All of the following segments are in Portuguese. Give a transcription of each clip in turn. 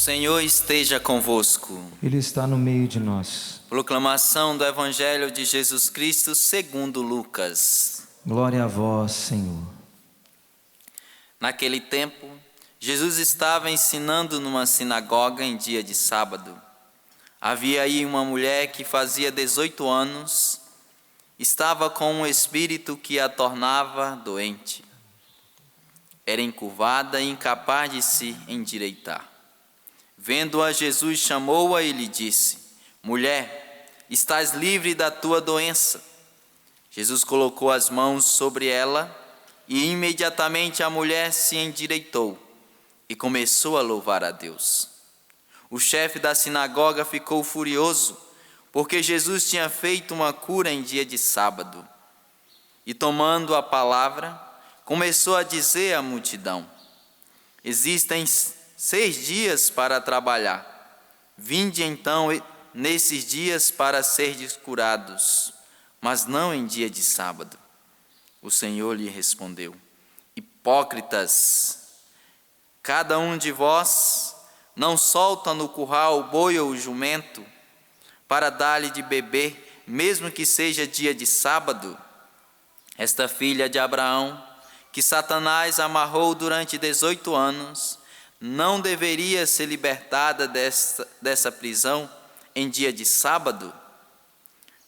Senhor esteja convosco. Ele está no meio de nós. Proclamação do Evangelho de Jesus Cristo segundo Lucas. Glória a vós, Senhor. Naquele tempo, Jesus estava ensinando numa sinagoga em dia de sábado. Havia aí uma mulher que fazia 18 anos, estava com um espírito que a tornava doente. Era encurvada e incapaz de se endireitar. Vendo-a, Jesus chamou-a e lhe disse: Mulher, estás livre da tua doença. Jesus colocou as mãos sobre ela e imediatamente a mulher se endireitou e começou a louvar a Deus. O chefe da sinagoga ficou furioso porque Jesus tinha feito uma cura em dia de sábado. E tomando a palavra, começou a dizer à multidão: Existem 6 dias para trabalhar. Vinde então nesses dias para serdes curados, mas não em dia de sábado. O Senhor lhe respondeu: Hipócritas, cada um de vós não solta no curral o boi ou o jumento para dar-lhe de beber, mesmo que seja dia de sábado? Esta filha de Abraão, que Satanás amarrou durante 18 anos, não deveria ser libertada dessa prisão em dia de sábado?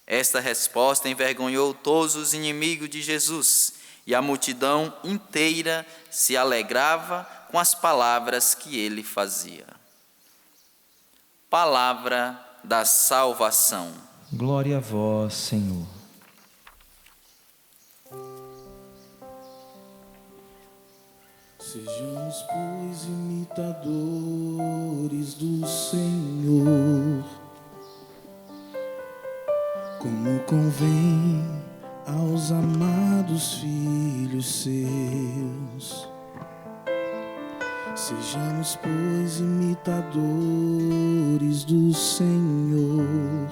Esta resposta envergonhou todos os inimigos de Jesus, e a multidão inteira se alegrava com as palavras que ele fazia. Palavra da salvação. Glória a vós, Senhor. Sejamos, pois, imitadores do Senhor, como convém aos amados filhos seus. Sejamos, pois, imitadores do Senhor,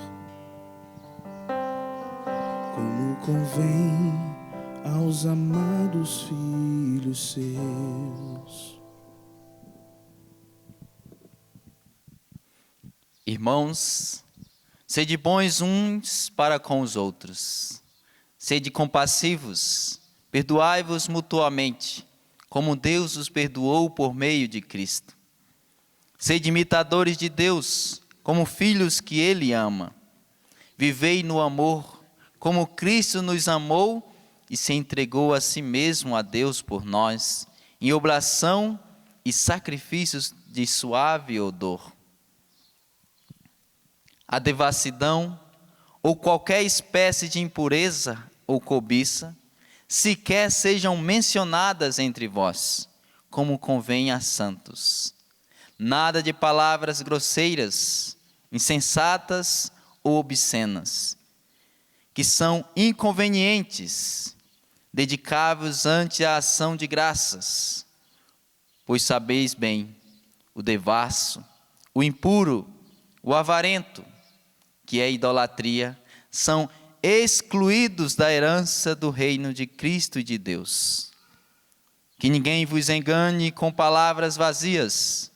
como convém aos amados filhos seus. Irmãos, sede bons uns para com os outros, sede compassivos, perdoai-vos mutuamente, como Deus os perdoou por meio de Cristo. Sede imitadores de Deus, como filhos que Ele ama. Vivei no amor, como Cristo nos amou e se entregou a si mesmo a Deus por nós, em oblação e sacrifícios de suave odor. A devassidão, ou qualquer espécie de impureza ou cobiça, sequer sejam mencionadas entre vós, como convém a santos. Nada de palavras grosseiras, insensatas ou obscenas, que são inconvenientes. Dedicai-vos ante a ação de graças, pois sabeis bem, o devasso, o impuro, o avarento, que é idolatria, são excluídos da herança do reino de Cristo e de Deus. Que ninguém vos engane com palavras vazias,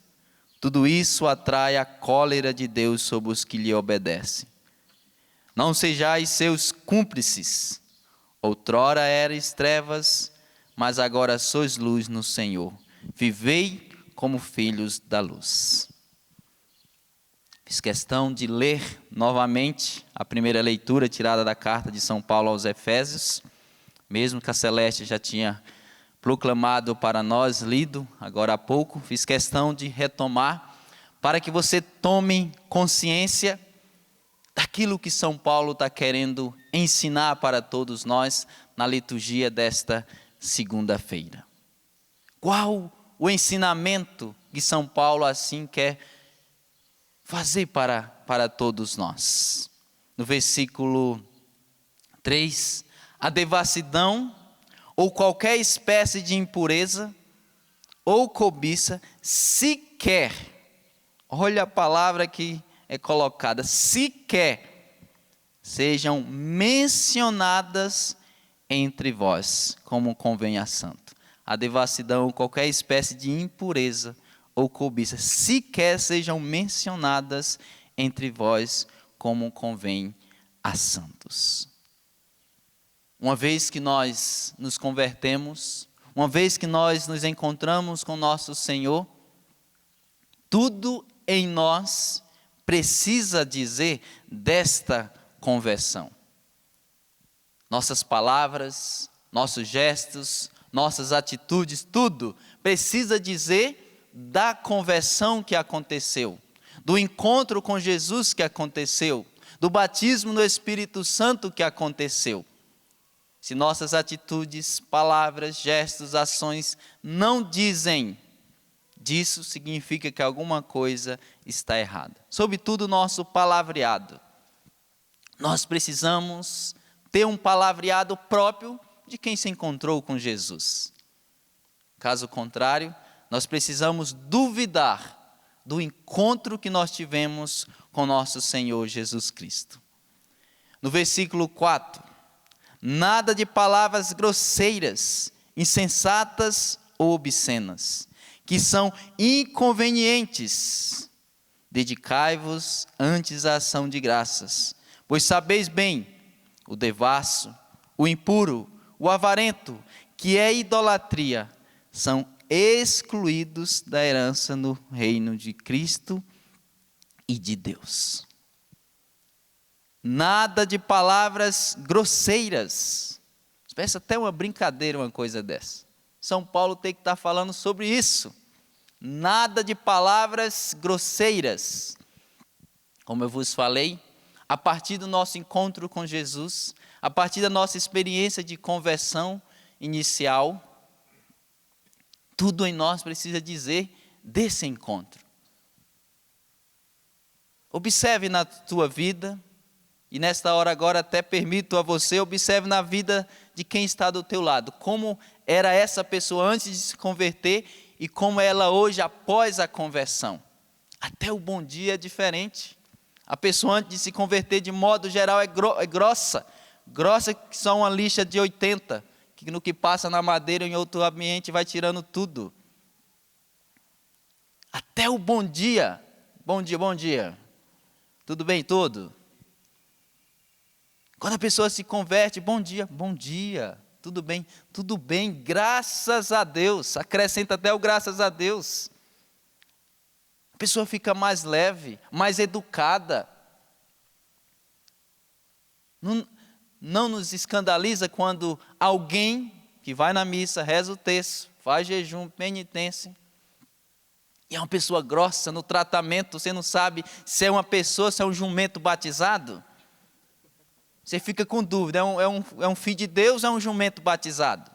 tudo isso atrai a cólera de Deus sobre os que lhe obedecem. Não sejais seus cúmplices. Outrora erais trevas, mas agora sois luz no Senhor. Vivei como filhos da luz. Fiz questão de ler novamente a primeira leitura tirada da carta de São Paulo aos Efésios, mesmo que a Celeste já tinha proclamado para nós, lido agora há pouco. Fiz questão de retomar para que você tome consciência daquilo que São Paulo está querendo ensinar para todos nós na liturgia desta segunda-feira. Qual o ensinamento que São Paulo assim quer fazer para todos nós? No versículo 3, a devassidão ou qualquer espécie de impureza ou cobiça sequer, olha a palavra que é colocada, sequer sejam mencionadas entre vós, como convém a santo. A devassidão, qualquer espécie de impureza ou cobiça, sequer sejam mencionadas entre vós, como convém a santos. Uma vez que nós nos convertemos, uma vez que nós nos encontramos com nosso Senhor, tudo em nós precisa dizer desta conversão. Nossas palavras, nossos gestos, nossas atitudes, tudo precisa dizer da conversão que aconteceu, do encontro com Jesus que aconteceu, do batismo no Espírito Santo que aconteceu. Se nossas atitudes, palavras, gestos, ações não dizem disso, significa que alguma coisa está errada. Sobretudo nosso palavreado. Nós precisamos ter um palavreado próprio de quem se encontrou com Jesus. Caso contrário, nós precisamos duvidar do encontro que nós tivemos com nosso Senhor Jesus Cristo. No versículo 4, nada de palavras grosseiras, insensatas ou obscenas, que são inconvenientes. Dedicai-vos antes à ação de graças, pois sabeis bem, o devasso, o impuro, o avarento, que é idolatria, são excluídos da herança no reino de Cristo e de Deus. Nada de palavras grosseiras. Parece até uma brincadeira uma coisa dessa. São Paulo tem que estar falando sobre isso. Nada de palavras grosseiras. Como eu vos falei, a partir do nosso encontro com Jesus, a partir da nossa experiência de conversão inicial, tudo em nós precisa dizer desse encontro. Observe na tua vida, e nesta hora agora até permito a você, observe na vida de quem está do teu lado, como era essa pessoa antes de se converter e como ela hoje após a conversão. Até o bom dia é diferente. A pessoa antes de se converter de modo geral é grossa que só uma lixa de 80, que no que passa na madeira ou em outro ambiente vai tirando tudo. Até o bom dia, bom dia, tudo bem tudo? Quando a pessoa se converte, bom dia, tudo bem, graças a Deus, acrescenta até o graças a Deus. A pessoa fica mais leve, mais educada. Não nos escandaliza quando alguém que vai na missa, reza o texto, faz jejum, penitência, e é uma pessoa grossa no tratamento, você não sabe se é uma pessoa, se é um jumento batizado. Você fica com dúvida, é um filho de Deus ou é um jumento batizado?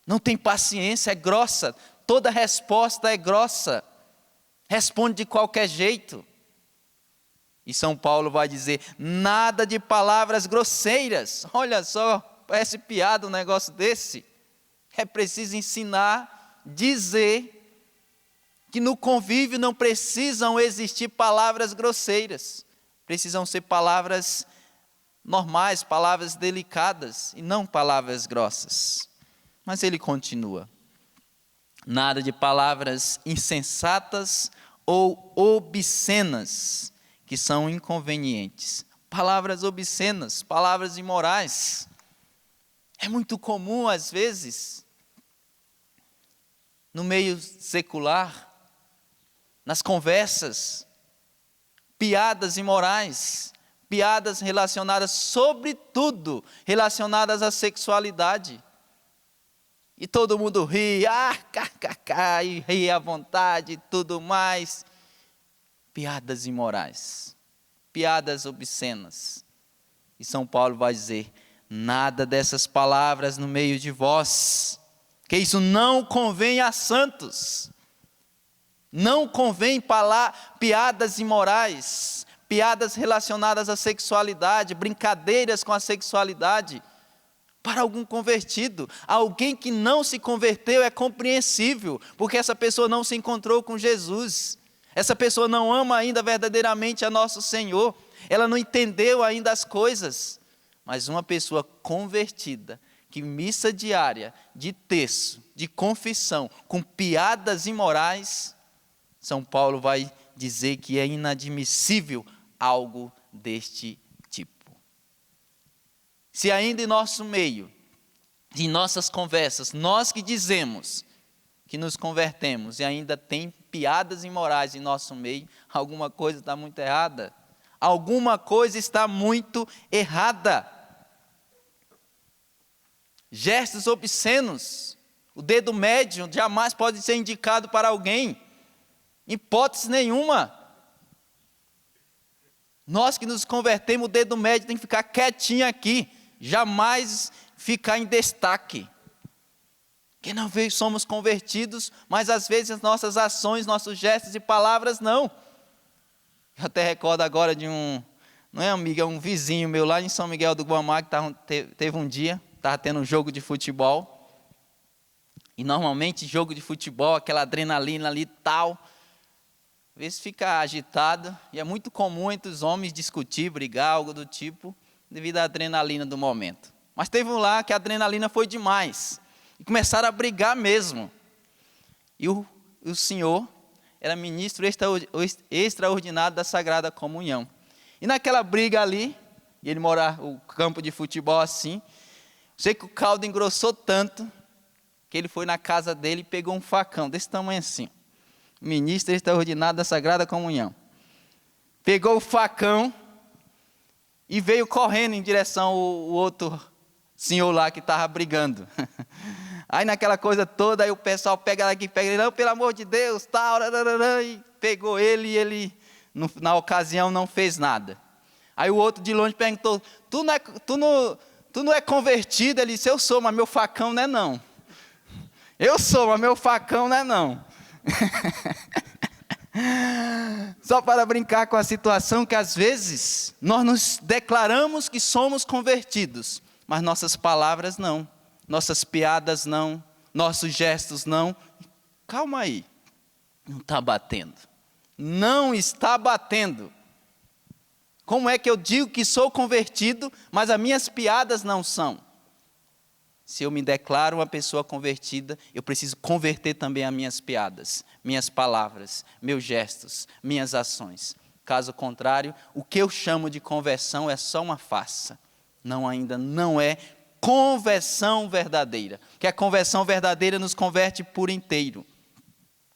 Não tem paciência, é grossa, toda resposta é grossa, responde de qualquer jeito. E São Paulo vai dizer, nada de palavras grosseiras. Olha só, parece piada um negócio desse. É preciso ensinar, dizer que no convívio não precisam existir palavras grosseiras. Precisam ser palavras normais, palavras delicadas e não palavras grossas. Mas ele continua. Nada de palavras insensatas ou obscenas, que são inconvenientes. Palavras obscenas, palavras imorais. É muito comum, às vezes, no meio secular, nas conversas, piadas imorais, piadas relacionadas, sobretudo, relacionadas à sexualidade. E todo mundo ri, e ri à vontade e tudo mais. Piadas imorais, piadas obscenas. E São Paulo vai dizer, nada dessas palavras no meio de vós, que isso não convém a santos. Não convém piadas imorais, piadas relacionadas à sexualidade, brincadeiras com a sexualidade. Para algum convertido, alguém que não se converteu é compreensível, porque essa pessoa não se encontrou com Jesus. Essa pessoa não ama ainda verdadeiramente a nosso Senhor. Ela não entendeu ainda as coisas. Mas uma pessoa convertida, que missa diária, de terço, de confissão, com piadas imorais, São Paulo vai dizer que é inadmissível algo deste tipo. Se ainda em nosso meio, em nossas conversas, nós que dizemos que nos convertemos e ainda tem piadas imorais em nosso meio, alguma coisa está muito errada. Alguma coisa está muito errada. Gestos obscenos, o dedo médio jamais pode ser indicado para alguém, hipótese nenhuma. Nós que nos convertemos, o dedo médio tem que ficar quietinho aqui, jamais ficar em destaque. Que não veio, somos convertidos, mas às vezes as nossas ações, nossos gestos e palavras não. Eu até recordo agora de não é amigo, é um vizinho meu lá em São Miguel do Guamá, que teve um dia, estava tendo um jogo de futebol. E normalmente jogo de futebol, aquela adrenalina ali e tal, às vezes fica agitado, e é muito comum entre os homens discutir, brigar, algo do tipo, devido à adrenalina do momento. Mas teve um lá que a adrenalina foi demais, e começaram a brigar mesmo. E o senhor era ministro extraordinário da Sagrada Comunhão. E naquela briga ali, e ele mora o campo de futebol assim, sei que o caldo engrossou tanto, que ele foi na casa dele e pegou um facão desse tamanho assim. Ministro extraordinário da Sagrada Comunhão. Pegou o facão e veio correndo em direção ao outro senhor lá que estava brigando. Aí naquela coisa toda, aí o pessoal pega aqui, pega ele, não, pelo amor de Deus, tal, e pegou ele e ele, na ocasião, não fez nada. Aí o outro de longe perguntou, tu não é convertido? Ele disse, eu sou, mas meu facão não é não. Eu sou, mas meu facão não é não. Só para brincar com a situação que às vezes nós nos declaramos que somos convertidos, mas nossas palavras não, nossas piadas não, nossos gestos não. Calma aí, não está batendo, não está batendo. Como é que eu digo que sou convertido, mas as minhas piadas não são? Se eu me declaro uma pessoa convertida, eu preciso converter também as minhas piadas, minhas palavras, meus gestos, minhas ações. Caso contrário, o que eu chamo de conversão é só uma farsa. Ainda não é conversão verdadeira. Que a conversão verdadeira nos converte por inteiro.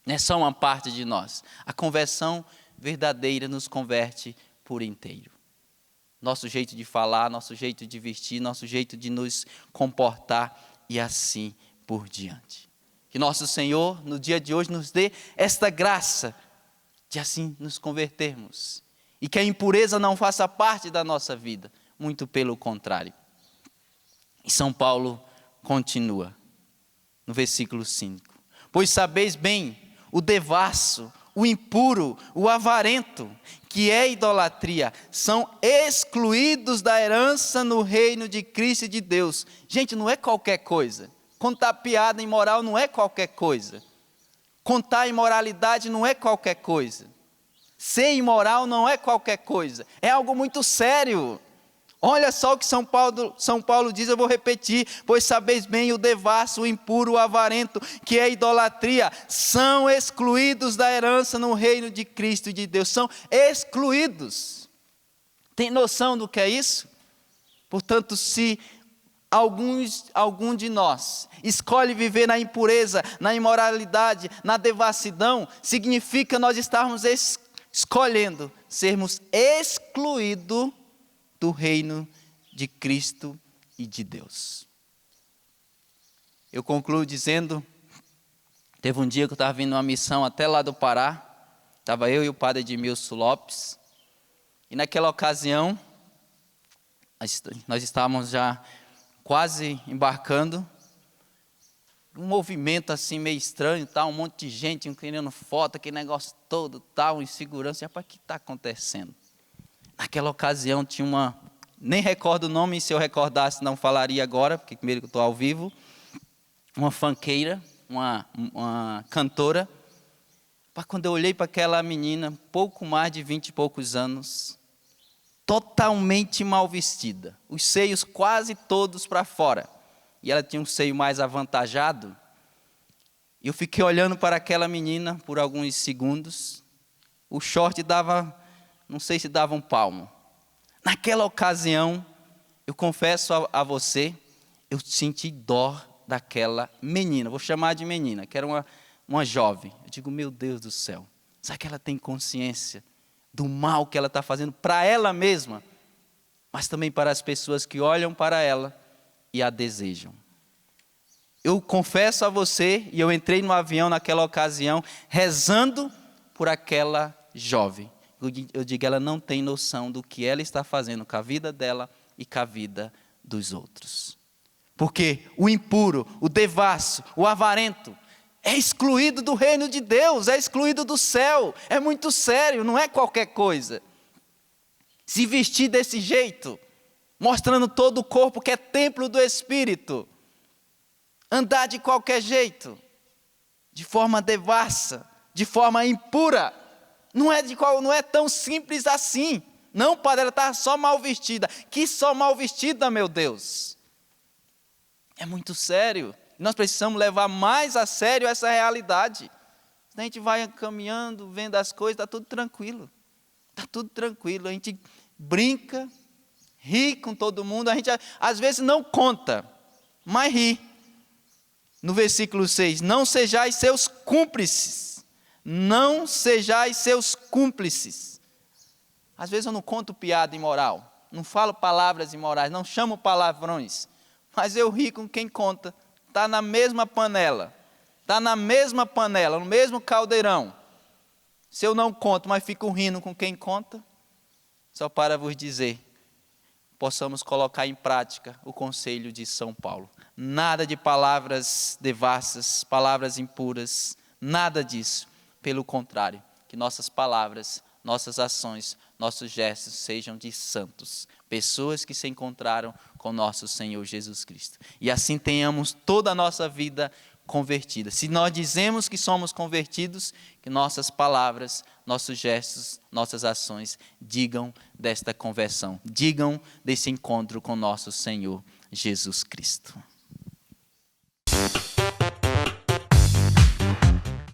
Não é só uma parte de nós. A conversão verdadeira nos converte por inteiro. Nosso jeito de falar, nosso jeito de vestir, nosso jeito de nos comportar e assim por diante. Que nosso Senhor, no dia de hoje, nos dê esta graça de assim nos convertermos. E que a impureza não faça parte da nossa vida, muito pelo contrário. E São Paulo continua, no versículo 5. Pois sabeis bem o devasso, o impuro, o avarento, que é idolatria, são excluídos da herança no reino de Cristo e de Deus. Gente, não é qualquer coisa. Contar piada imoral não é qualquer coisa. Contar imoralidade não é qualquer coisa. Ser imoral não é qualquer coisa. É algo muito sério. Olha só o que São Paulo diz, eu vou repetir. Pois sabeis bem o devasso, o impuro, o avarento, que é idolatria, são excluídos da herança no reino de Cristo e de Deus. São excluídos. Tem noção do que é isso? Portanto, se algum de nós escolhe viver na impureza, na imoralidade, na devassidão, significa nós estarmos escolhendo sermos excluídos do reino de Cristo e de Deus. Eu concluo dizendo, teve um dia que eu estava vindo uma missão até lá do Pará, estava eu e o padre Edmilson Lopes, e naquela ocasião, nós estávamos já quase embarcando, um movimento assim meio estranho, tal, um monte de gente querendo foto, aquele negócio todo, tal, insegurança, rapaz, o que está acontecendo? Naquela ocasião tinha nem recordo o nome, se eu recordasse não falaria agora, porque primeiro que eu estou ao vivo, uma funkeira, uma cantora. Quando eu olhei para aquela menina, pouco mais de 20 e poucos anos, totalmente mal vestida, os seios quase todos para fora, e ela tinha um seio mais avantajado, Eu fiquei olhando para aquela menina por alguns segundos. O short dava, não sei se dava um palmo. Naquela ocasião, eu confesso a você, eu senti dó daquela menina. Vou chamar de menina, que era uma jovem. Eu digo, meu Deus do céu. Será que ela tem consciência do mal que ela está fazendo para ela mesma, mas também para as pessoas que olham para ela e a desejam? Eu confesso a você, e eu entrei no avião naquela ocasião, rezando por aquela jovem. Eu digo, ela não tem noção do que ela está fazendo com a vida dela e com a vida dos outros. Porque o impuro, o devasso, o avarento, é excluído do reino de Deus, é excluído do céu. É muito sério, não é qualquer coisa. Se vestir desse jeito, mostrando todo o corpo que é templo do Espírito, andar de qualquer jeito, de forma devassa, de forma impura, não é tão simples assim. Não, padre, ela está só mal vestida. Que só mal vestida, meu Deus? É muito sério. Nós precisamos levar mais a sério essa realidade. A gente vai caminhando, vendo as coisas, está tudo tranquilo. Está tudo tranquilo. A gente brinca, ri com todo mundo. A gente às vezes não conta, mas ri. No versículo 6, não sejais seus cúmplices. Não sejais seus cúmplices. Às vezes eu não conto piada imoral, não falo palavras imorais, não chamo palavrões, mas eu ri com quem conta. Está na mesma panela, no mesmo caldeirão. Se eu não conto, mas fico rindo com quem conta, só para vos dizer, possamos colocar em prática o conselho de São Paulo. Nada de palavras devassas, palavras impuras, nada disso. Pelo contrário, que nossas palavras, nossas ações, nossos gestos sejam de santos, pessoas que se encontraram com nosso Senhor Jesus Cristo. E assim tenhamos toda a nossa vida convertida. Se nós dizemos que somos convertidos, que nossas palavras, nossos gestos, nossas ações digam desta conversão, digam desse encontro com nosso Senhor Jesus Cristo.